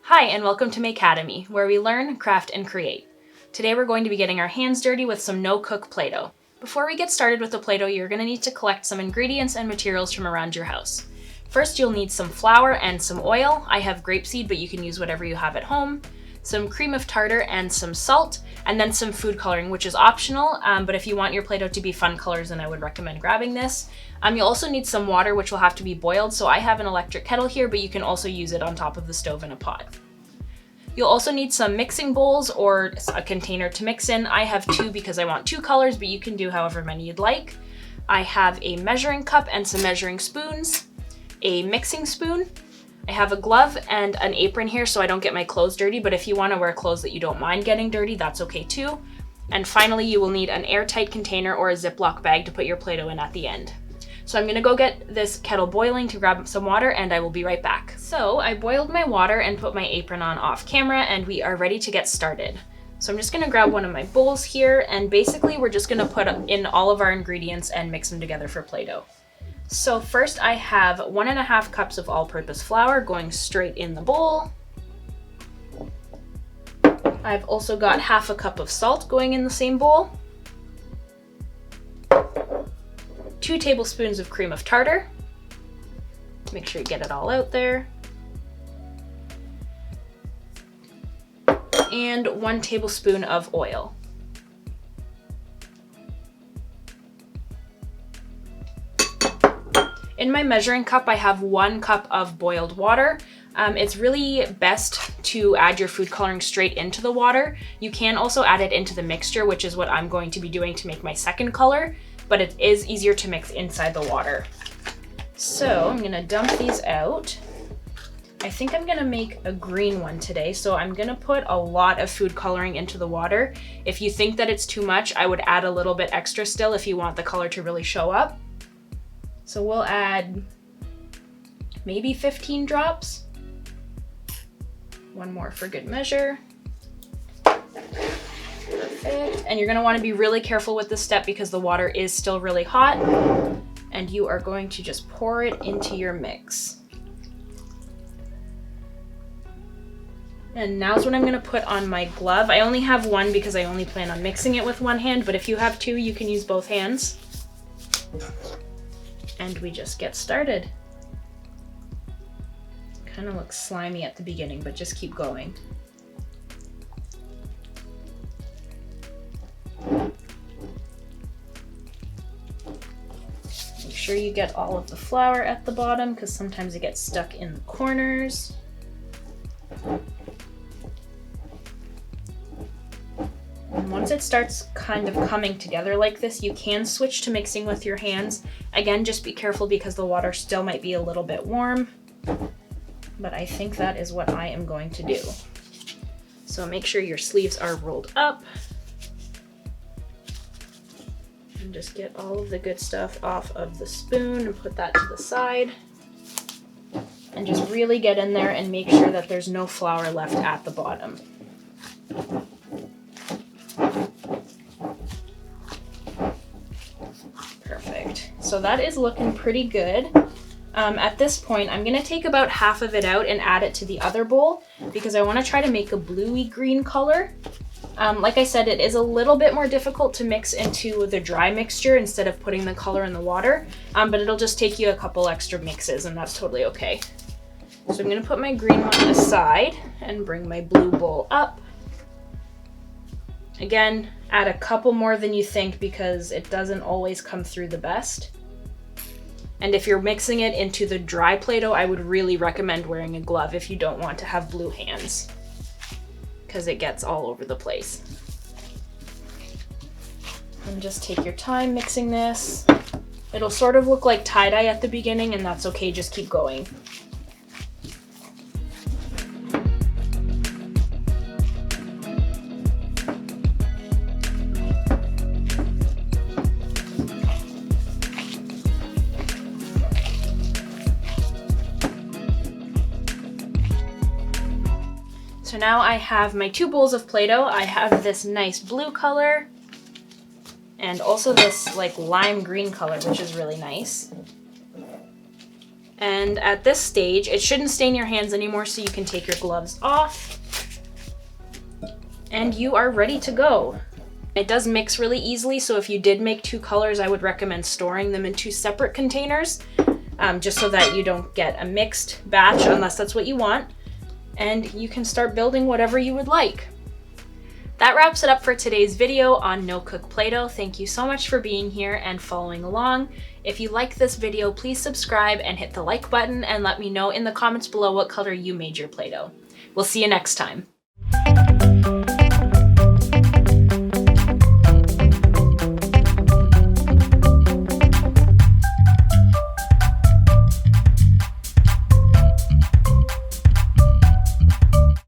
Hi, and welcome to Makeademy, where we learn, craft, and create. Today we're going to be getting our hands dirty with some no-cook Play-Doh. Before we get started with the Play-Doh, you're going to need to collect some ingredients and materials from around your house. First, you'll need some flour and some oil. I have grapeseed, but you can use whatever you have at home. Some cream of tartar and some salt, and then some food coloring, which is optional, but if you want your Play-Doh to be fun colors, then I would recommend grabbing this. You'll also need some water, which will have to be boiled, so I have an electric kettle here, but you can also use it on top of the stove in a pot. You'll also need some mixing bowls or a container to mix in. I have two because I want two colors, but you can do however many you'd like. I have a measuring cup and some measuring spoons, a mixing spoon. I have a glove and an apron here so I don't get my clothes dirty, but if you want to wear clothes that you don't mind getting dirty, that's okay too. And finally, you will need an airtight container or a Ziploc bag to put your Play-Doh in at the end. So I'm gonna go get this kettle boiling to grab some water, and I will be right back. So I boiled my water and put my apron on off camera, and we are ready to get started. So I'm just gonna grab one of my bowls here, and basically we're just gonna put in all of our ingredients and mix them together for Play-Doh. So first I have 1.5 cups of all-purpose flour going straight in the bowl. I've also got 1/2 cup of salt going in the same bowl. 2 tablespoons of cream of tartar. Make sure you get it all out there. And 1 tablespoon of oil. In my measuring cup, I have 1 cup of boiled water. It's really best to add your food coloring straight into the water. You can also add it into the mixture, which is what I'm going to be doing to make my second color, but it is easier to mix inside the water. So I'm gonna dump these out. I think I'm gonna make a green one today, so I'm gonna put a lot of food coloring into the water. If you think that it's too much, I would add a little bit extra still if you want the color to really show up. So we'll add maybe 15 drops. 1 more for good measure. Perfect. And you're gonna wanna be really careful with this step because the water is still really hot, and you are going to just pour it into your mix. And now's when I'm gonna put on my glove. I only have one because I only plan on mixing it with one hand, but if you have two, you can use both hands. And we just get started. Kind of looks slimy at the beginning, but just keep going. Make sure you get all of the flour at the bottom because sometimes it gets stuck in the corners. And once it starts kind of coming together like this, you can switch to mixing with your hands. Again, just be careful because the water still might be a little bit warm, but I think that is what I am going to do. So make sure your sleeves are rolled up. And just get all of the good stuff off of the spoon and put that to the side. And just really get in there and make sure that there's no flour left at the bottom. Perfect. So that is looking pretty good. At this point, I'm gonna take about half of it out and add it to the other bowl because I wanna try to make a bluey green color. Like I said, it is a little bit more difficult to mix into the dry mixture instead of putting the color in the water, but it'll just take you a couple extra mixes and that's totally okay. So I'm gonna put my green one aside and bring my blue bowl up. Again, add a couple more than you think because it doesn't always come through the best. And if you're mixing it into the dry Play-Doh, I would really recommend wearing a glove if you don't want to have blue hands because it gets all over the place. And just take your time mixing this. It'll sort of look like tie-dye at the beginning, and that's okay, just keep going. So now I have my 2 bowls of Play-Doh. I have this nice blue color and also this like lime green color, which is really nice. And at this stage, it shouldn't stain your hands anymore, so you can take your gloves off. And you are ready to go. It does mix really easily, so if you did make 2 colors, I would recommend storing them in 2 separate containers, just so that you don't get a mixed batch unless that's what you want. And you can start building whatever you would like. That wraps it up for today's video on no-cook Play-Doh. Thank you so much for being here and following along. If you like this video, please subscribe and hit the like button and let me know in the comments below what color you made your Play-Doh. We'll see you next time.